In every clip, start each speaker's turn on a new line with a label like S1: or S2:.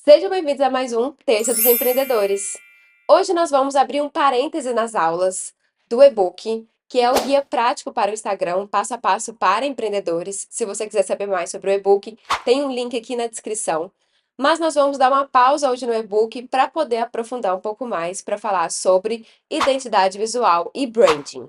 S1: Sejam bem-vindos a mais um Terça dos Empreendedores. Hoje nós vamos abrir um parêntese nas aulas do e-book, que é o guia prático para o Instagram, passo a passo para empreendedores. Se você quiser saber mais sobre o e-book, tem um link aqui na descrição. Mas nós vamos dar uma pausa hoje no e-book para poder aprofundar um pouco mais para falar sobre identidade visual e branding.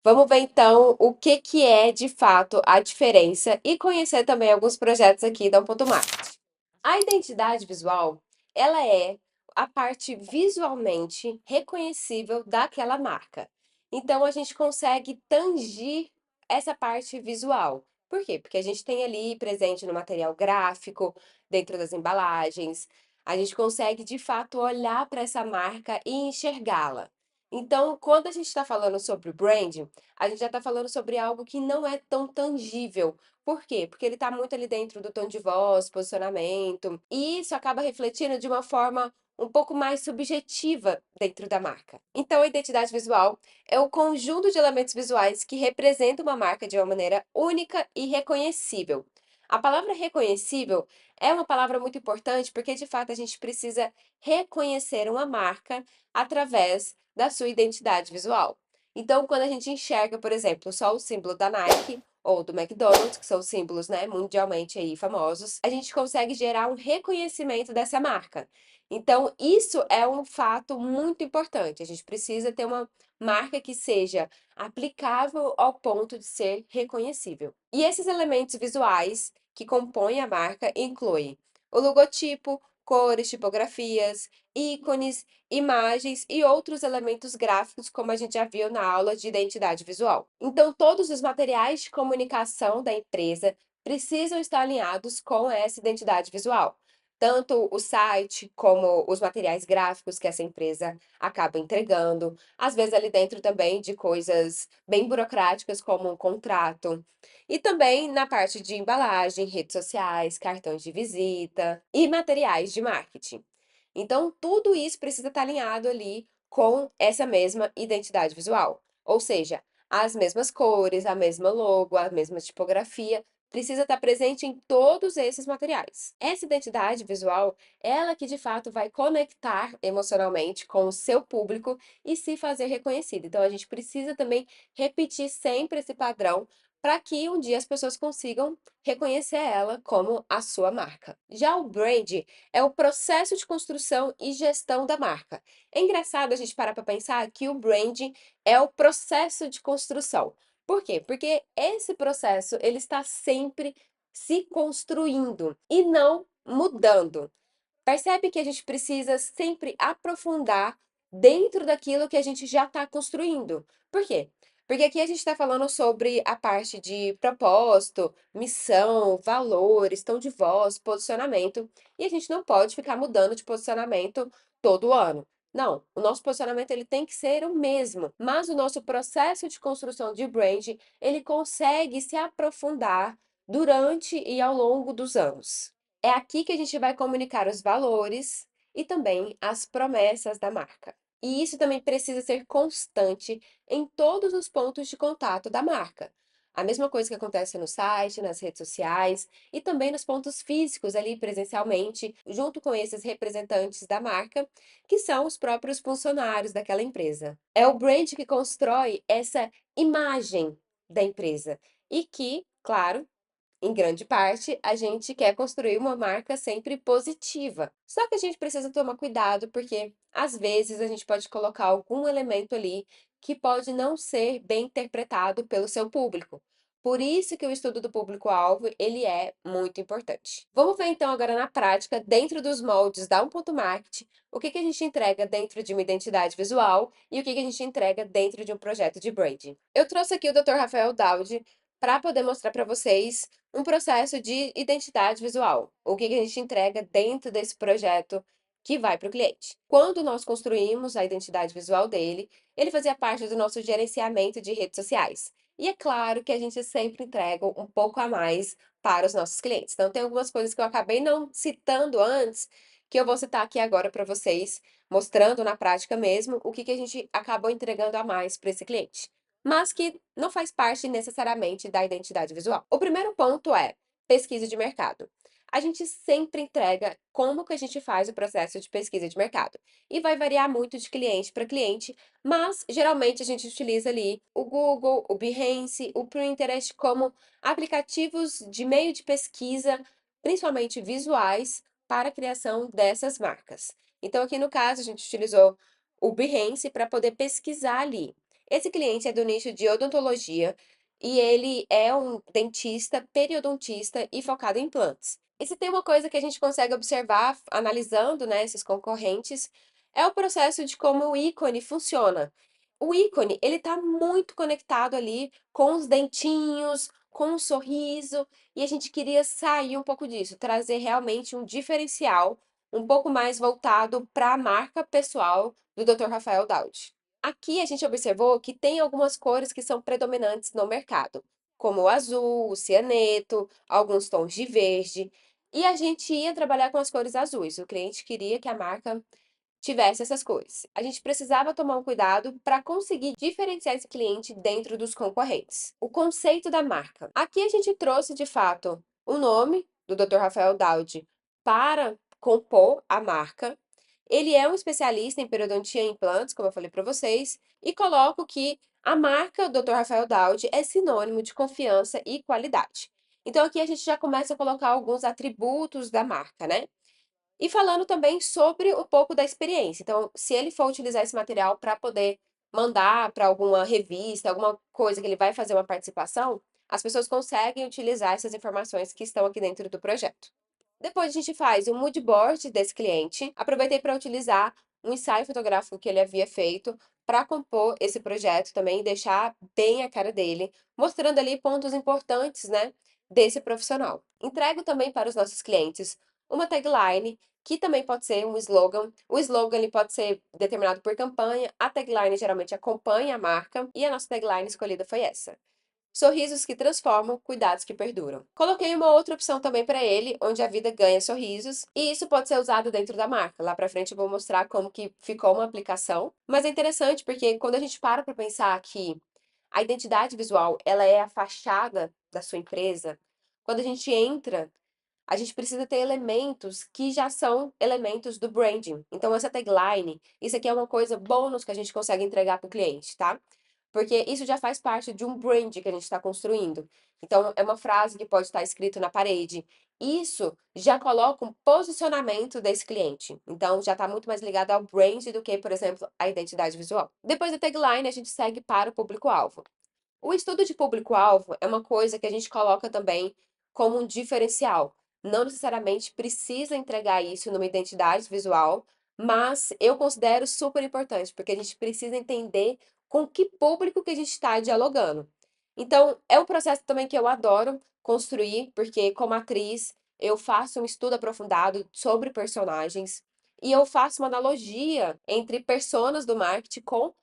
S1: Vamos ver então o que é de fato a diferença e conhecer também alguns projetos aqui da 1.Market. A identidade visual, ela é a parte visualmente reconhecível daquela marca. Então a gente consegue tangir essa parte visual. Por quê? Porque a gente tem ali presente no material gráfico, dentro das embalagens, a gente consegue de fato olhar para essa marca e enxergá-la. Então, quando a gente está falando sobre o branding, a gente já está falando sobre algo que não é tão tangível. Por quê? Porque ele está muito ali dentro do tom de voz, posicionamento, e isso acaba refletindo de uma forma um pouco mais subjetiva dentro da marca. Então, a identidade visual é o conjunto de elementos visuais que representam uma marca de uma maneira única e reconhecível. A palavra reconhecível é uma palavra muito importante porque, de fato, a gente precisa reconhecer uma marca através da sua identidade visual. Então, quando a gente enxerga, por exemplo, só o símbolo da Nike ou do McDonald's, que são símbolos, né, mundialmente aí famosos, a gente consegue gerar um reconhecimento dessa marca. Então, isso é um fato muito importante. A gente precisa ter uma marca que seja aplicável ao ponto de ser reconhecível. E esses elementos visuais que compõem a marca incluem o logotipo, cores, tipografias, ícones, imagens e outros elementos gráficos, como a gente já viu na aula de identidade visual. Então, todos os materiais de comunicação da empresa precisam estar alinhados com essa identidade visual. Tanto o site como os materiais gráficos que essa empresa acaba entregando, às vezes ali dentro também de coisas bem burocráticas, como um contrato, e também na parte de embalagem, redes sociais, cartões de visita e materiais de marketing. Então, tudo isso precisa estar alinhado ali com essa mesma identidade visual. Ou seja, as mesmas cores, a mesma logo, a mesma tipografia, precisa estar presente em todos esses materiais. Essa identidade visual, ela que de fato vai conectar emocionalmente com o seu público e se fazer reconhecido. Então, a gente precisa também repetir sempre esse padrão para que um dia as pessoas consigam reconhecer ela como a sua marca. Já o brand é o processo de construção e gestão da marca. É engraçado a gente parar para pensar que o branding é o processo de construção. Por quê? Porque esse processo ele está sempre se construindo e não mudando. Percebe que a gente precisa sempre aprofundar dentro daquilo que a gente já está construindo. Por quê? Porque aqui a gente está falando sobre a parte de propósito, missão, valores, tom de voz, posicionamento, e a gente não pode ficar mudando de posicionamento todo ano. Não, o nosso posicionamento ele tem que ser o mesmo, mas o nosso processo de construção de brand, ele consegue se aprofundar durante e ao longo dos anos. É aqui que a gente vai comunicar os valores e também as promessas da marca. E isso também precisa ser constante em todos os pontos de contato da marca. A mesma coisa que acontece no site, nas redes sociais e também nos pontos físicos ali presencialmente, junto com esses representantes da marca, que são os próprios funcionários daquela empresa. É o brand que constrói essa imagem da empresa e que, claro, em grande parte, a gente quer construir uma marca sempre positiva. Só que a gente precisa tomar cuidado, porque às vezes a gente pode colocar algum elemento ali que pode não ser bem interpretado pelo seu público. Por isso que o estudo do público-alvo, ele é muito importante. Vamos ver então agora na prática, dentro dos moldes da 1.Market, o que a gente entrega dentro de uma identidade visual e o que a gente entrega dentro de um projeto de branding. Eu trouxe aqui o Dr. Rafael Daudi para poder mostrar para vocês um processo de identidade visual. O que a gente entrega dentro desse projeto que vai para o cliente. Quando nós construímos a identidade visual dele, ele fazia parte do nosso gerenciamento de redes sociais. E é claro que a gente sempre entrega um pouco a mais para os nossos clientes. Então, tem algumas coisas que eu acabei não citando antes, que eu vou citar aqui agora para vocês, mostrando na prática mesmo o que a gente acabou entregando a mais para esse cliente, mas que não faz parte necessariamente da identidade visual. O primeiro ponto é pesquisa de mercado. A gente sempre entrega como que a gente faz o processo de pesquisa de mercado. E vai variar muito de cliente para cliente, mas geralmente a gente utiliza ali o Google, o Behance, o Pinterest como aplicativos de meio de pesquisa, principalmente visuais, para a criação dessas marcas. Então, aqui no caso, a gente utilizou o Behance para poder pesquisar ali. Esse cliente é do nicho de odontologia e ele é um dentista, periodontista e focado em implantes. E se tem uma coisa que a gente consegue observar analisando, né, esses concorrentes, é o processo de como o ícone funciona. O ícone, ele está muito conectado ali com os dentinhos, com o sorriso, e a gente queria sair um pouco disso, trazer realmente um diferencial um pouco mais voltado para a marca pessoal do Dr. Rafael Daud. Aqui a gente observou que tem algumas cores que são predominantes no mercado, como o azul, o cianeto, alguns tons de verde, e a gente ia trabalhar com as cores azuis. O cliente queria que a marca tivesse essas cores. A gente precisava tomar um cuidado para conseguir diferenciar esse cliente dentro dos concorrentes. O conceito da marca. Aqui a gente trouxe, de fato, o nome do Dr. Rafael Daud para compor a marca. Ele é um especialista em periodontia e implantes, como eu falei para vocês, e coloco que a marca Dr. Rafael Daud é sinônimo de confiança e qualidade. Então aqui a gente já começa a colocar alguns atributos da marca, né? E falando também sobre um pouco da experiência. Então, se ele for utilizar esse material para poder mandar para alguma revista, alguma coisa que ele vai fazer uma participação, as pessoas conseguem utilizar essas informações que estão aqui dentro do projeto. Depois a gente faz um mood board desse cliente. Aproveitei para utilizar um ensaio fotográfico que ele havia feito para compor esse projeto também e deixar bem a cara dele, mostrando ali pontos importantes, né, desse profissional. Entrego também para os nossos clientes uma tagline que também pode ser um slogan. O slogan ele pode ser determinado por campanha, a tagline geralmente acompanha a marca e a nossa tagline escolhida foi essa. Sorrisos que transformam, cuidados que perduram. Coloquei uma outra opção também para ele, onde a vida ganha sorrisos, e isso pode ser usado dentro da marca. Lá para frente eu vou mostrar como que ficou uma aplicação, mas é interessante porque quando a gente para pensar que a identidade visual, ela é a fachada da sua empresa, quando a gente entra a gente precisa ter elementos que já são elementos do branding. Então, essa tagline, isso aqui é uma coisa bônus que a gente consegue entregar para o cliente, tá? Porque isso já faz parte de um brand que a gente está construindo. Então, é uma frase que pode estar escrito na parede. Isso já coloca um posicionamento desse cliente. Então, já está muito mais ligado ao brand do que, por exemplo, a identidade visual. Depois da tagline, a gente segue para o público-alvo. O estudo de público-alvo é uma coisa que a gente coloca também como um diferencial. Não necessariamente precisa entregar isso numa identidade visual, mas eu considero super importante, porque a gente precisa entender com que público que a gente está dialogando. Então, é um processo também que eu adoro construir, porque como atriz, eu faço um estudo aprofundado sobre personagens e eu faço uma analogia entre personas do marketing com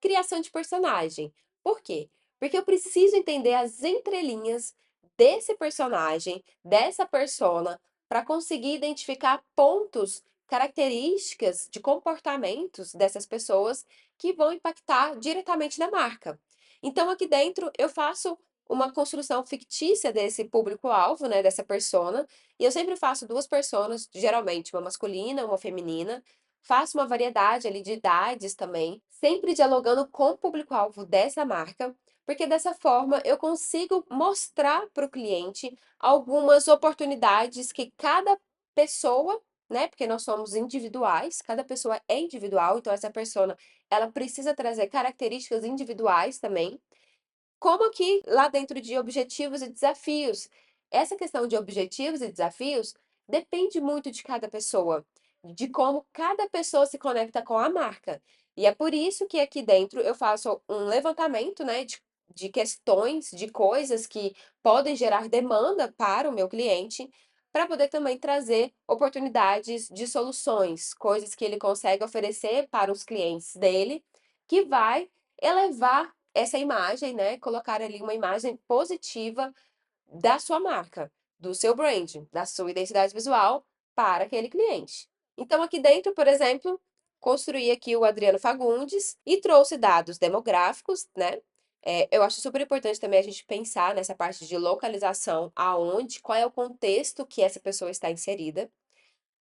S1: criação de personagem. Por quê? Porque eu preciso entender as entrelinhas desse personagem, dessa persona, para conseguir identificar pontos, características de comportamentos dessas pessoas que vão impactar diretamente na marca. Então, aqui dentro, eu faço uma construção fictícia desse público-alvo, né, dessa persona, e eu sempre faço duas personas, geralmente uma masculina, uma feminina, faço uma variedade ali de idades também, sempre dialogando com o público-alvo dessa marca, porque dessa forma eu consigo mostrar para o cliente algumas oportunidades que cada pessoa, né? Porque nós somos individuais, cada pessoa é individual, então essa persona, ela precisa trazer características individuais também, como aqui lá dentro de objetivos e desafios. Essa questão de objetivos e desafios depende muito de cada pessoa, de como cada pessoa se conecta com a marca. E é por isso que aqui dentro eu faço um levantamento, né, de questões, de coisas que podem gerar demanda para o meu cliente, para poder também trazer oportunidades de soluções, coisas que ele consegue oferecer para os clientes dele, que vai elevar essa imagem, né, colocar ali uma imagem positiva da sua marca, do seu branding, da sua identidade visual para aquele cliente. Então, aqui dentro, por exemplo, construí aqui o Adriano Fagundes e trouxe dados demográficos, né? Eu acho super importante também a gente pensar nessa parte de localização, aonde, qual é o contexto que essa pessoa está inserida.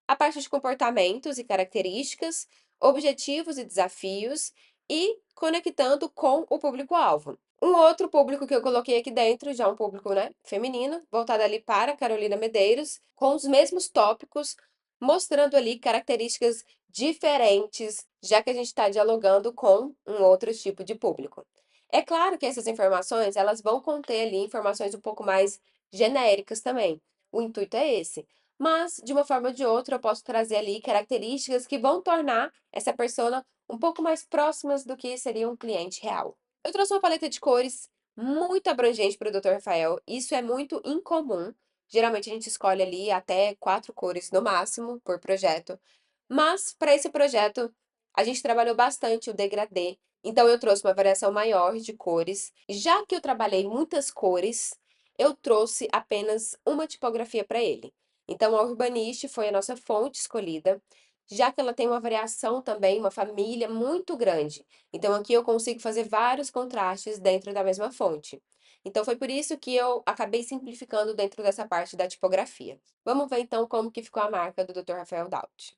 S1: A parte de comportamentos e características, objetivos e desafios e conectando com o público-alvo. Um outro público que eu coloquei aqui dentro, já um público, né, feminino, voltado ali para Carolina Medeiros, com os mesmos tópicos, mostrando ali características diferentes, já que a gente está dialogando com um outro tipo de público. É claro que essas informações, elas vão conter ali informações um pouco mais genéricas também. O intuito é esse. Mas, de uma forma ou de outra, eu posso trazer ali características que vão tornar essa persona um pouco mais próximas do que seria um cliente real. Eu trouxe uma paleta de cores muito abrangente para o Dr. Rafael. Isso é muito incomum. Geralmente a gente escolhe ali até 4 cores no máximo por projeto. Mas para esse projeto a gente trabalhou bastante o degradê. Então eu trouxe uma variação maior de cores. Já que eu trabalhei muitas cores, eu trouxe apenas uma tipografia para ele. Então a Urbanist foi a nossa fonte escolhida, já que ela tem uma variação também, uma família muito grande. Então aqui eu consigo fazer vários contrastes dentro da mesma fonte. Então foi por isso que eu acabei simplificando dentro dessa parte da tipografia. Vamos ver então como que ficou a marca do Dr. Rafael Daut.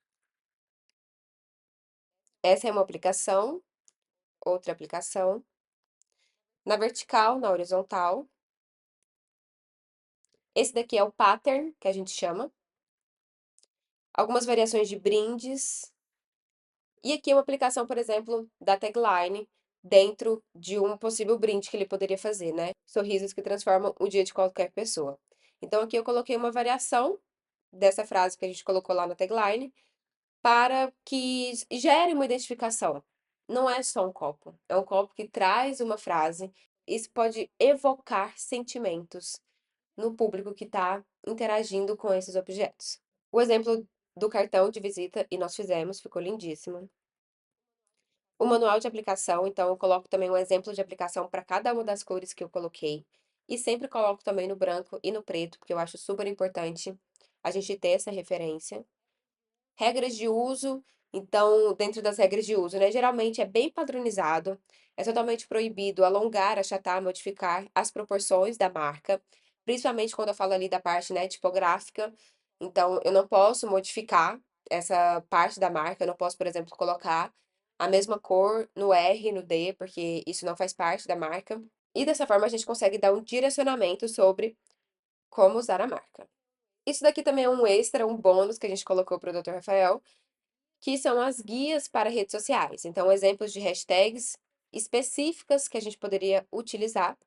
S1: Essa é uma aplicação, outra aplicação, na vertical, na horizontal. Esse daqui é o pattern, que a gente chama. Algumas variações de brindes. E aqui uma aplicação, por exemplo, da tagline dentro de um possível brinde que ele poderia fazer, né? Sorrisos que transformam o dia de qualquer pessoa. Então aqui eu coloquei uma variação dessa frase que a gente colocou lá na tagline para que gere uma identificação. Não é só um copo, é um copo que traz uma frase. Isso pode evocar sentimentos no público que está interagindo com esses objetos. O exemplo do cartão de visita, e nós fizemos, ficou lindíssimo. O manual de aplicação, então eu coloco também um exemplo de aplicação para cada uma das cores que eu coloquei. E sempre coloco também no branco e no preto, porque eu acho super importante a gente ter essa referência. Regras de uso, então, dentro das regras de uso, né? Geralmente é bem padronizado, é totalmente proibido alongar, achatar, modificar as proporções da marca, principalmente quando eu falo ali da parte, né, tipográfica. Então, eu não posso modificar essa parte da marca, eu não posso, por exemplo, colocar a mesma cor no R e no D, porque isso não faz parte da marca. E dessa forma a gente consegue dar um direcionamento sobre como usar a marca. Isso daqui também é um extra, um bônus que a gente colocou para o Dr. Rafael, que são as guias para redes sociais. Então, exemplos de hashtags específicas que a gente poderia utilizar,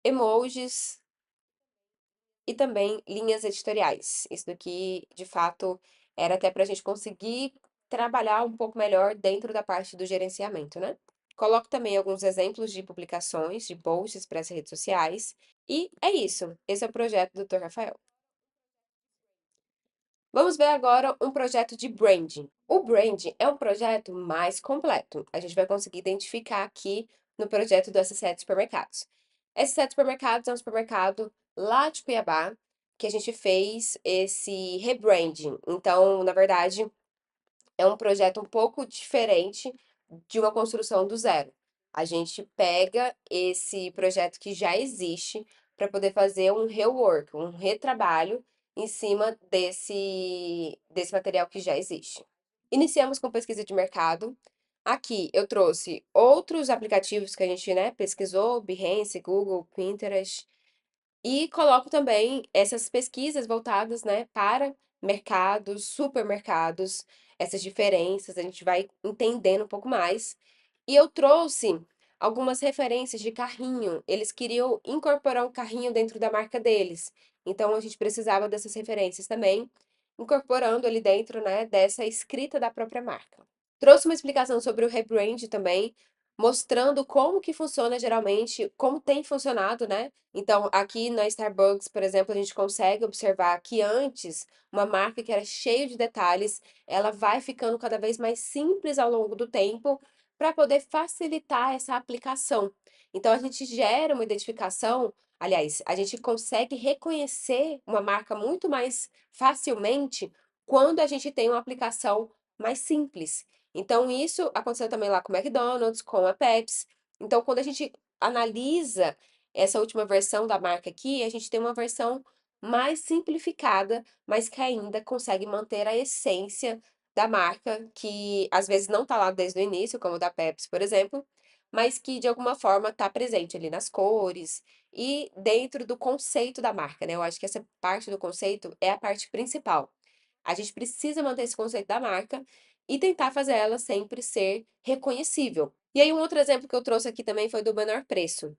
S1: emojis e também linhas editoriais. Isso daqui, de fato, era até para a gente conseguir trabalhar um pouco melhor dentro da parte do gerenciamento, né? Coloco também alguns exemplos de publicações, de posts para as redes sociais. E é isso. Esse é o projeto do Dr. Rafael. Vamos ver agora um projeto de branding. O branding é um projeto mais completo. A gente vai conseguir identificar aqui no projeto do S7 Supermercados. S7 Supermercados é um supermercado lá de Cuiabá que a gente fez esse rebranding. Então, na verdade, é um projeto um pouco diferente de uma construção do zero. A gente pega esse projeto que já existe para poder fazer um rework, um retrabalho em cima desse material que já existe. Iniciamos com pesquisa de mercado. Aqui eu trouxe outros aplicativos que a gente, né, pesquisou, Behance, Google, Pinterest, e coloco também essas pesquisas voltadas, né, para mercados, supermercados, essas diferenças, a gente vai entendendo um pouco mais. E eu trouxe algumas referências de carrinho. Eles queriam incorporar um carrinho dentro da marca deles. Então a gente precisava dessas referências também, incorporando ali dentro, né, dessa escrita da própria marca. Trouxe uma explicação sobre o rebrand também, mostrando como que funciona geralmente, como tem funcionado, né? Então, aqui na Starbucks, por exemplo, a gente consegue observar que antes, uma marca que era cheia de detalhes, ela vai ficando cada vez mais simples ao longo do tempo para poder facilitar essa aplicação. Então, a gente gera uma identificação, aliás, a gente consegue reconhecer uma marca muito mais facilmente quando a gente tem uma aplicação mais simples. Então, isso aconteceu também lá com o McDonald's, com a Pepsi. Então, quando a gente analisa essa última versão da marca aqui, a gente tem uma versão mais simplificada, mas que ainda consegue manter a essência da marca, que às vezes não tá lá desde o início, como o da Pepsi, por exemplo, mas que de alguma forma tá presente ali nas cores e dentro do conceito da marca, né? Eu acho que essa parte do conceito é a parte principal. A gente precisa manter esse conceito da marca e tentar fazer ela sempre ser reconhecível. E aí, um outro exemplo que eu trouxe aqui também foi do menor preço,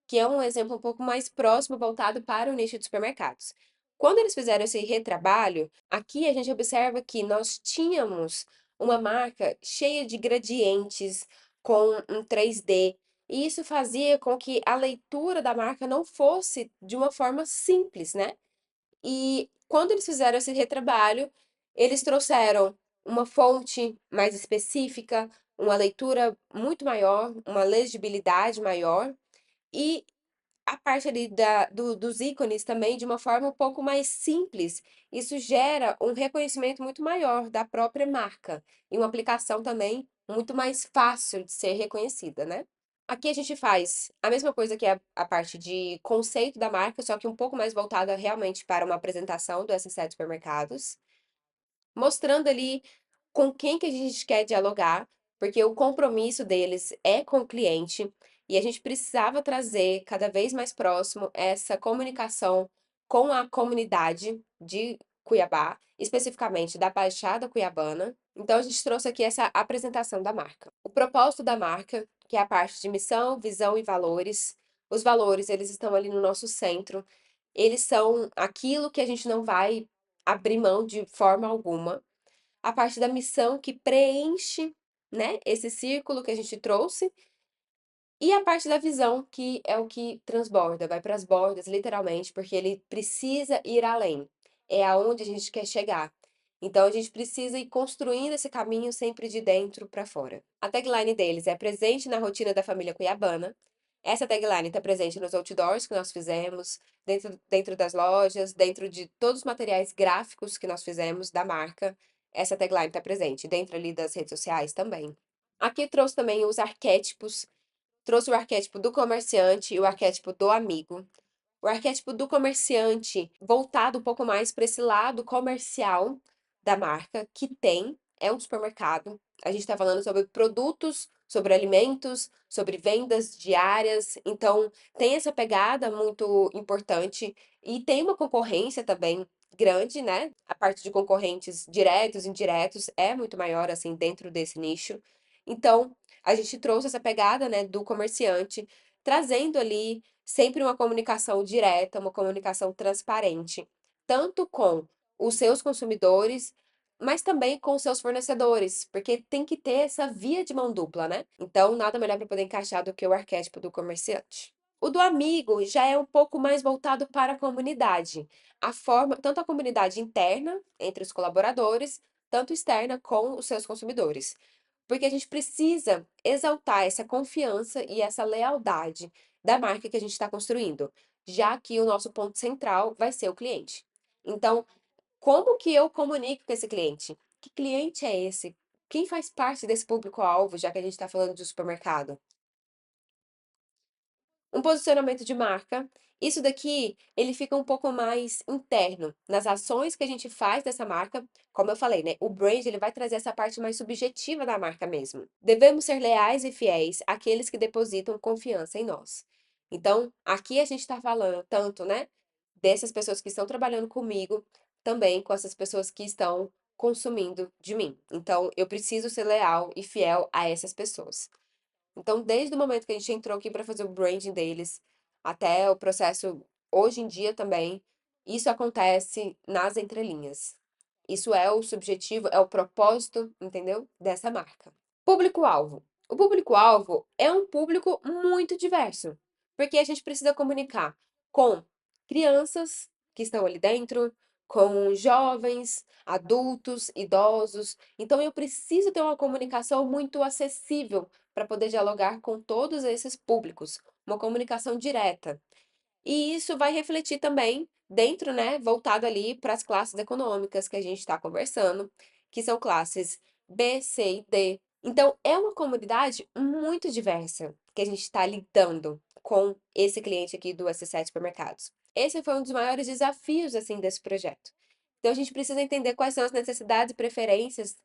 S1: que é um exemplo um pouco mais próximo, voltado para o nicho de supermercados. Quando eles fizeram esse retrabalho, aqui a gente observa que nós tínhamos uma marca cheia de gradientes, com um 3D, e isso fazia com que a leitura da marca não fosse de uma forma simples, né? E quando eles fizeram esse retrabalho, eles trouxeram uma fonte mais específica, uma leitura muito maior, uma legibilidade maior e a parte ali dos ícones também de uma forma um pouco mais simples. Isso gera um reconhecimento muito maior da própria marca e uma aplicação também muito mais fácil de ser reconhecida, né? Aqui a gente faz a mesma coisa que a parte de conceito da marca, só que um pouco mais voltada realmente para uma apresentação do S7 Supermercados, mostrando ali com quem que a gente quer dialogar, porque o compromisso deles é com o cliente e a gente precisava trazer cada vez mais próximo essa comunicação com a comunidade de Cuiabá, especificamente da Baixada Cuiabana. Então a gente trouxe aqui essa apresentação da marca. O propósito da marca, que é a parte de missão, visão e valores. Os valores, eles estão ali no nosso centro. Eles são aquilo que a gente não vai abrir mão de forma alguma. A parte da missão que preenche, né, esse círculo que a gente trouxe, e a parte da visão que é o que transborda, vai para as bordas, literalmente, porque ele precisa ir além. É aonde a gente quer chegar. Então a gente precisa ir construindo esse caminho sempre de dentro para fora. A tagline deles é presente na rotina da família cuiabana. Essa tagline está presente nos outdoors que nós fizemos, dentro das lojas, dentro de todos os materiais gráficos que nós fizemos da marca. Essa tagline está presente, dentro ali das redes sociais também. Aqui trouxe também os arquétipos, trouxe o arquétipo do comerciante e o arquétipo do amigo. O arquétipo do comerciante voltado um pouco mais para esse lado comercial da marca, que tem, é um supermercado. A gente está falando sobre produtos, sobre alimentos, sobre vendas diárias. Então, tem essa pegada muito importante e tem uma concorrência também grande, né? A parte de concorrentes diretos e indiretos é muito maior, assim, dentro desse nicho. Então, a gente trouxe essa pegada, né, do comerciante, trazendo ali sempre uma comunicação direta, uma comunicação transparente, tanto com os seus consumidores, mas também com os seus fornecedores, porque tem que ter essa via de mão dupla, né? Então, nada melhor para poder encaixar do que o arquétipo do comerciante. O do amigo já é um pouco mais voltado para a comunidade. A forma, tanto a comunidade interna, entre os colaboradores, tanto externa com os seus consumidores. Porque a gente precisa exaltar essa confiança e essa lealdade da marca que a gente está construindo, já que o nosso ponto central vai ser o cliente. Então, como que eu comunico com esse cliente? Que cliente é esse? Quem faz parte desse público-alvo, já que a gente está falando de supermercado? Um posicionamento de marca. Isso daqui, ele fica um pouco mais interno, nas ações que a gente faz dessa marca. Como eu falei, né? O brand, ele vai trazer essa parte mais subjetiva da marca mesmo. Devemos ser leais e fiéis àqueles que depositam confiança em nós. Então, aqui a gente está falando tanto, né? Dessas pessoas que estão trabalhando comigo, também com essas pessoas que estão consumindo de mim. Então, eu preciso ser leal e fiel a essas pessoas. Então, desde o momento que a gente entrou aqui para fazer o branding deles, até o processo hoje em dia também, isso acontece nas entrelinhas. Isso é o subjetivo, é o propósito, entendeu? Dessa marca. Público-alvo. O público-alvo é um público muito diverso, porque a gente precisa comunicar com crianças que estão ali dentro, com jovens, adultos, idosos. Então, eu preciso ter uma comunicação muito acessível para poder dialogar com todos esses públicos, uma comunicação direta. E isso vai refletir também dentro, né, voltado ali para as classes econômicas que a gente está conversando, que são classes B, C e D. Então, é uma comunidade muito diversa que a gente está lidando com esse cliente aqui do S7 Supermercados. Esse foi um dos maiores desafios, assim, desse projeto. Então, a gente precisa entender quais são as necessidades e preferências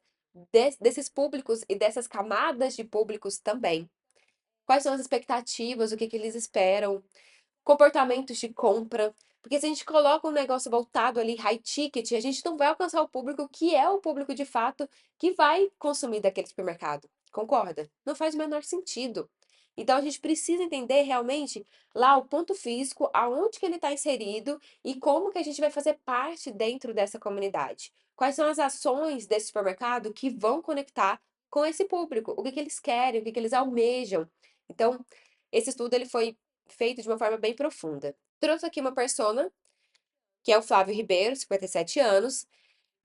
S1: desses públicos e dessas camadas de públicos também. Quais são as expectativas, o que que eles esperam, comportamentos de compra. Porque se a gente coloca um negócio voltado ali, high ticket, a gente não vai alcançar o público que é o público de fato que vai consumir daquele supermercado. Concorda? Não faz o menor sentido. Então a gente precisa entender realmente lá o ponto físico, aonde que ele está inserido e como que a gente vai fazer parte dentro dessa comunidade. Quais são as ações desse supermercado que vão conectar com esse público? O que que eles querem, o que que eles almejam? Então, esse estudo ele foi feito de uma forma bem profunda. Trouxe aqui uma persona, que é o Flávio Ribeiro, 57 anos,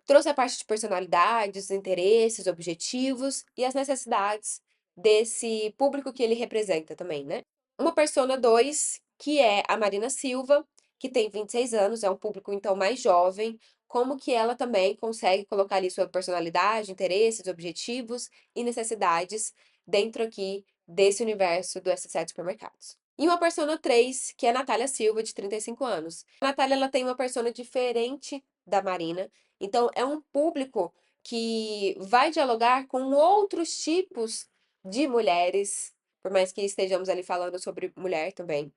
S1: trouxe a parte de personalidades, interesses, objetivos e as necessidades desse público que ele representa também, né? Uma persona 2 que é a Marina Silva, que tem 26 anos, é um público então mais jovem, como que ela também consegue colocar ali sua personalidade, interesses, objetivos e necessidades dentro aqui desse universo do S7 Supermercados. E uma persona 3 que é a Natália Silva, de 35 anos. A Natália, ela tem uma persona diferente da Marina, então é um público que vai dialogar com outros tipos de mulheres, por mais que estejamos ali falando sobre mulher também,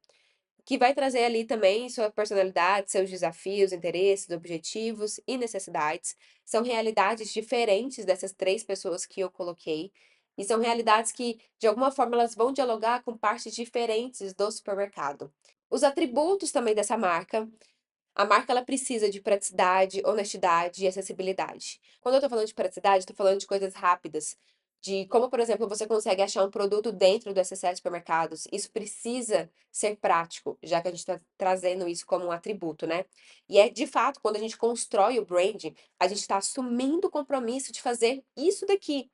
S1: que vai trazer ali também sua personalidade, seus desafios, interesses, objetivos e necessidades. São realidades diferentes dessas três pessoas que eu coloquei. E são realidades que, de alguma forma, elas vão dialogar com partes diferentes do supermercado. Os atributos também dessa marca, a marca ela precisa de praticidade, honestidade e acessibilidade. Quando eu tô falando de praticidade, tô falando de coisas rápidas, de como, por exemplo, você consegue achar um produto dentro do S7 supermercados. Isso precisa ser prático, já que a gente está trazendo isso como um atributo, né? E é de fato, quando a gente constrói o branding, a gente está assumindo o compromisso de fazer isso daqui.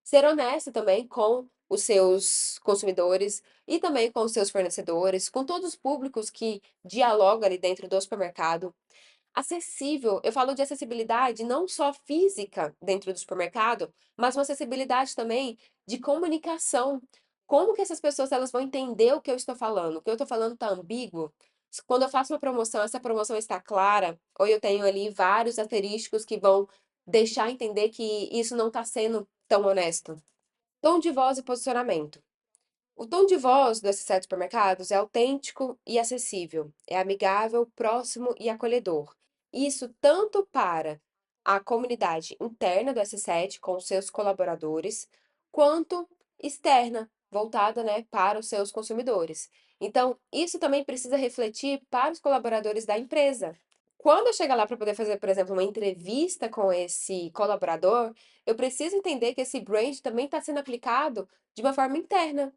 S1: Ser honesto também com os seus consumidores e também com os seus fornecedores, com todos os públicos que dialogam ali dentro do supermercado. Acessível, eu falo de acessibilidade não só física dentro do supermercado, mas uma acessibilidade também de comunicação. Como que essas pessoas elas vão entender o que eu estou falando? O que eu estou falando está ambíguo? Quando eu faço uma promoção, essa promoção está clara? Ou eu tenho ali vários asterísticos que vão deixar entender que isso não está sendo tão honesto? Tom de voz e posicionamento. O tom de voz do S7 Supermercados é autêntico e acessível, é amigável, próximo e acolhedor. Isso tanto para a comunidade interna do S7, com os seus colaboradores, quanto externa, voltada, né, para os seus consumidores. Então, isso também precisa refletir para os colaboradores da empresa. Quando eu chegar lá para poder fazer, por exemplo, uma entrevista com esse colaborador, eu preciso entender que esse brand também está sendo aplicado de uma forma interna.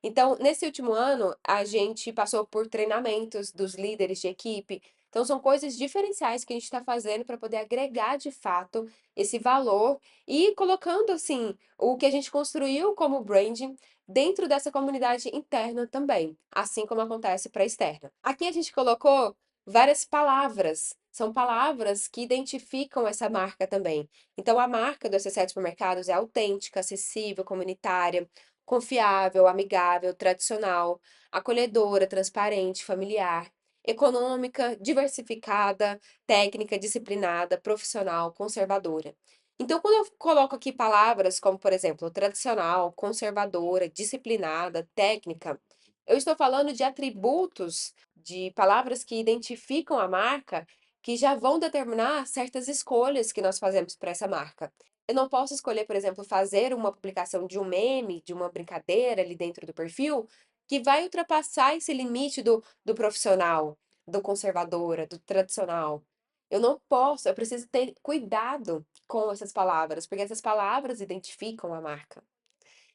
S1: Então, nesse último ano, a gente passou por treinamentos dos líderes de equipe. Então, são coisas diferenciais que a gente está fazendo para poder agregar de fato esse valor e colocando assim o que a gente construiu como branding dentro dessa comunidade interna também, assim como acontece para a externa. Aqui a gente colocou várias palavras. São palavras que identificam essa marca também. Então, a marca do S7 Supermercados é autêntica, acessível, comunitária, confiável, amigável, tradicional, acolhedora, transparente, familiar, econômica, diversificada, técnica, disciplinada, profissional, conservadora. Então, quando eu coloco aqui palavras como, por exemplo, tradicional, conservadora, disciplinada, técnica, eu estou falando de atributos, de palavras que identificam a marca, que já vão determinar certas escolhas que nós fazemos para essa marca. Eu não posso escolher, por exemplo, fazer uma publicação de um meme, de uma brincadeira ali dentro do perfil, que vai ultrapassar esse limite do profissional, do conservadora, do tradicional. Eu não posso, eu preciso ter cuidado com essas palavras, porque essas palavras identificam a marca.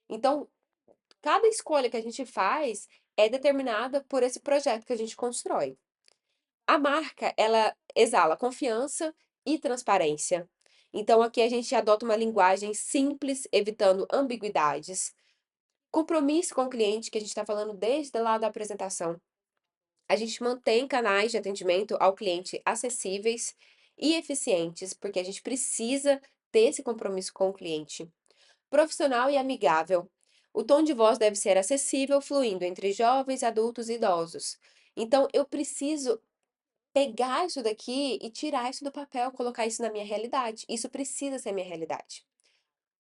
S1: Então, cada escolha que a gente faz é determinada por esse projeto que a gente constrói. A marca, ela exala confiança e transparência. Então, aqui a gente adota uma linguagem simples, evitando ambiguidades. Compromisso com o cliente, que a gente está falando desde lá da apresentação. A gente mantém canais de atendimento ao cliente acessíveis e eficientes, porque a gente precisa ter esse compromisso com o cliente. profissional e amigável. O tom de voz deve ser acessível, fluindo entre jovens, adultos e idosos. Então, eu preciso pegar isso daqui e tirar isso do papel, colocar isso na minha realidade. Isso precisa ser minha realidade.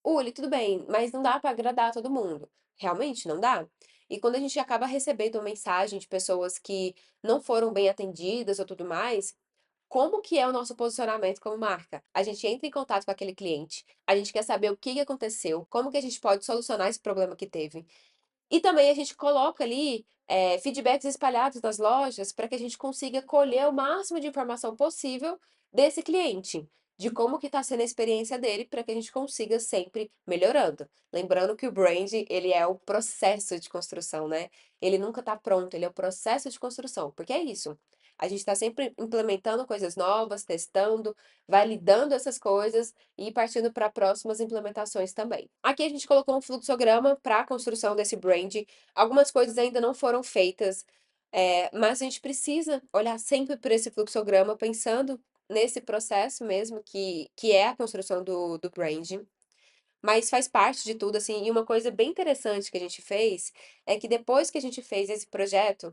S1: Uli, tudo bem, mas não dá para agradar todo mundo. Realmente não dá. E quando a gente acaba recebendo uma mensagem de pessoas que não foram bem atendidas ou tudo mais, como que é o nosso posicionamento como marca? A gente entra em contato com aquele cliente, a gente quer saber o que que aconteceu, como que a gente pode solucionar esse problema que teve. E também a gente coloca ali, feedbacks espalhados nas lojas para que a gente consiga colher o máximo de informação possível desse cliente, de como que está sendo a experiência dele, para que a gente consiga sempre melhorando. Lembrando que o brand, ele é o processo de construção, né? Ele nunca está pronto, ele é o processo de construção, porque é isso. A gente está sempre implementando coisas novas, testando, validando essas coisas e partindo para próximas implementações também. Aqui a gente colocou um fluxograma para a construção desse brand. Algumas coisas ainda não foram feitas, mas a gente precisa olhar sempre por esse fluxograma, pensando nesse processo mesmo que é a construção do branding. Mas faz parte de tudo, assim, e uma coisa bem interessante que a gente fez é que depois que a gente fez esse projeto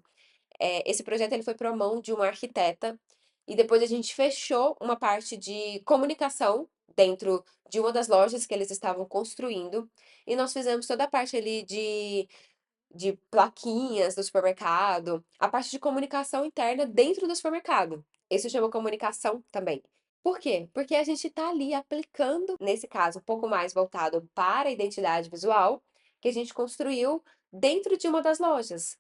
S1: ele foi para a mão de uma arquiteta e depois a gente fechou uma parte de comunicação dentro de uma das lojas que eles estavam construindo e nós fizemos toda a parte ali de plaquinhas do supermercado, a parte de comunicação interna dentro do supermercado. Isso chama comunicação também. Por quê? Porque a gente está ali aplicando, nesse caso, um pouco mais voltado para a identidade visual, que a gente construiu dentro de uma das lojas.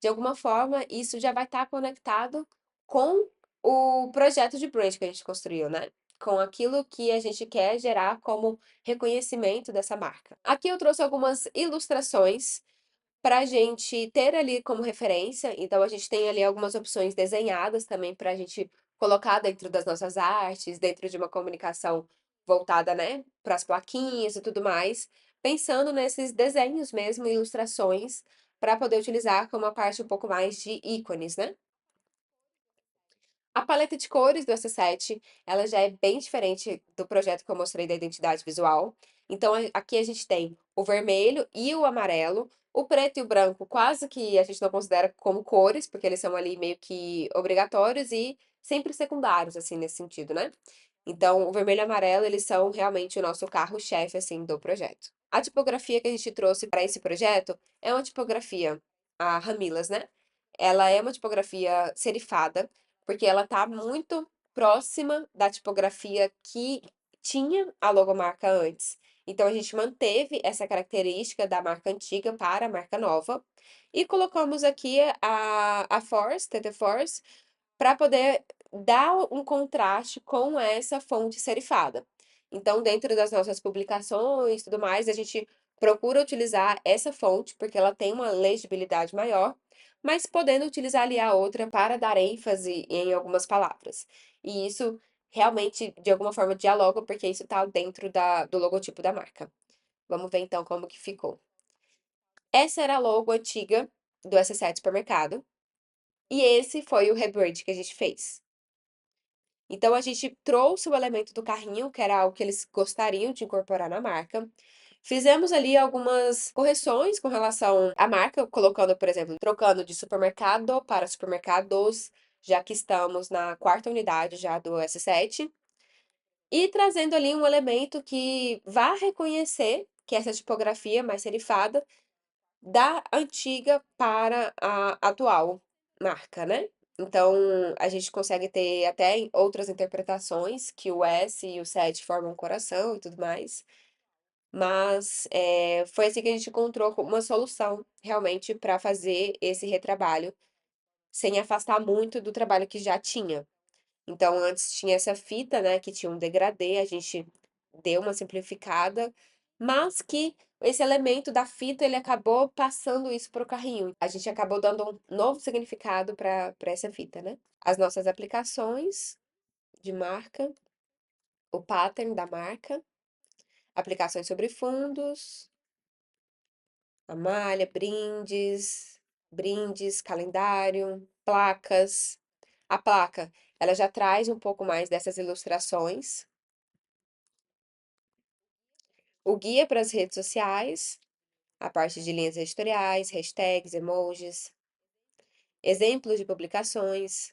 S1: De alguma forma, isso já vai estar conectado com o projeto de brand que a gente construiu, né? Com aquilo que a gente quer gerar como reconhecimento dessa marca. Aqui eu trouxe algumas ilustrações para a gente ter ali como referência. Então, a gente tem ali algumas opções desenhadas também para a gente colocar dentro das nossas artes, dentro de uma comunicação voltada, né, para as plaquinhas e tudo mais, pensando nesses desenhos mesmo, ilustrações, para poder utilizar como uma parte um pouco mais de ícones, né? A paleta de cores do S7, ela já é bem diferente do projeto que eu mostrei da identidade visual. Então, aqui a gente tem o vermelho e o amarelo. O preto e o branco quase que a gente não considera como cores, porque eles são ali meio que obrigatórios e sempre secundários, assim, nesse sentido, né? Então, o vermelho e o amarelo, eles são realmente o nosso carro-chefe, assim, do projeto. A tipografia que a gente trouxe para esse projeto é uma tipografia, a Ramilas, né? Ela é uma tipografia serifada, porque ela tá muito próxima da tipografia que tinha a logomarca antes. Então, a gente manteve essa característica da marca antiga para a marca nova. E colocamos aqui a Force, TT Force, para poder dar um contraste com essa fonte serifada. Então, dentro das nossas publicações e tudo mais, a gente procura utilizar essa fonte, porque ela tem uma legibilidade maior, mas podendo utilizar ali a outra para dar ênfase em algumas palavras. E isso realmente, de alguma forma, dialoga, porque isso está dentro do logotipo da marca. Vamos ver então como que ficou. Essa era a logo antiga do S7 Supermercado, e esse foi o rebrand que a gente fez. Então a gente trouxe o elemento do carrinho, que era algo que eles gostariam de incorporar na marca. Fizemos ali algumas correções com relação à marca, colocando, por exemplo, trocando de supermercado para supermercados, já que estamos na quarta unidade já do S7, e trazendo ali um elemento que vá reconhecer que essa tipografia mais serifada da antiga para a atual marca, né. Então, a gente consegue ter até outras interpretações, que o S e o 7 formam um coração e tudo mais, mas, foi assim que a gente encontrou uma solução, realmente, para fazer esse retrabalho, sem afastar muito do trabalho que já tinha. Então antes tinha essa fita, né, que tinha um degradê, a gente deu uma simplificada, mas que esse elemento da fita, ele acabou passando isso para o carrinho. A gente acabou dando um novo significado para essa fita, né. As nossas aplicações de marca, o pattern da marca, aplicações sobre fundos, a malha, brindes, calendário, placas. A placa, ela já traz um pouco mais dessas ilustrações. o guia para as redes sociais, a parte de linhas editoriais, hashtags, emojis, exemplos de publicações,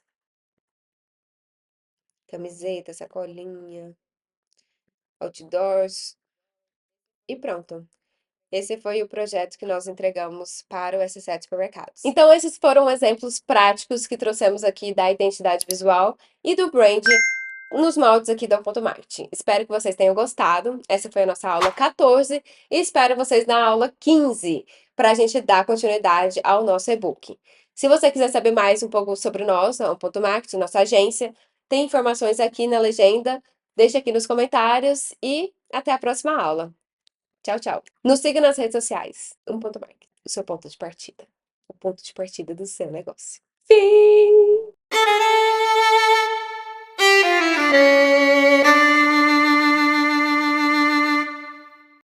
S1: camiseta, sacolinha, outdoors e pronto. Esse foi o projeto que nós entregamos para o S7 Supermercados. Então, esses foram exemplos práticos que trouxemos aqui da identidade visual e do brand nos moldes aqui do Ponto Marketing. Espero que vocês tenham gostado. Essa foi a nossa aula 14 e espero vocês na aula 15 para a gente dar continuidade ao nosso e-book. Se você quiser saber mais um pouco sobre nós, o Ponto Marketing, nossa agência, tem informações aqui na legenda. Deixe aqui nos comentários e até a próxima aula. Tchau, tchau. Nos siga nas redes sociais. Um ponto marketing, o seu ponto de partida. O ponto de partida do seu negócio. Fim!